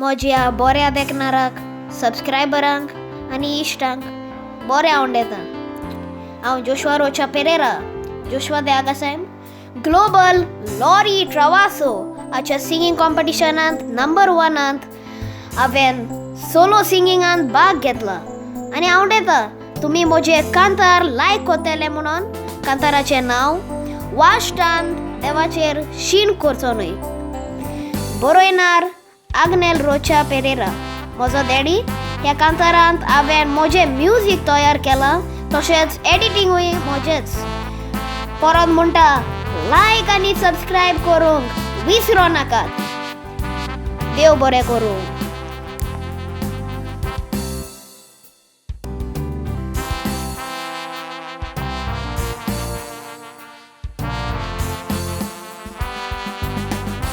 म्हज्या बऱ्या देखणाराक सबस्क्रायबरांक आनी इश्टांक बरें आवडटा. हांव Joshua Rocha Pereira, Joshua de Agasaim, global Lorry Travasso हाच्या सिंगींग कॉम्पिटिशनांत नंबर 1 हांवें सोलो सिंगिंगांत भाग घेतला आनी आवडटा. तुमी म्हजे कांतार लायक कोत्तेले म्हणून कांताराचें नांव वाश्टान देवाचेर शीण करचो न्हय. बरोयनार आग्नेल रोचा पेरेरा. म्हजो डॅडी ह्या कांतारांत हांवें म्हजें म्युजीक तयार केलां, तशेंच एडिटींगूय म्हजेंच. परत म्हणटा लायक आनी सबस्क्रायब करूंक विसरो नाकात. देव बरें करूं.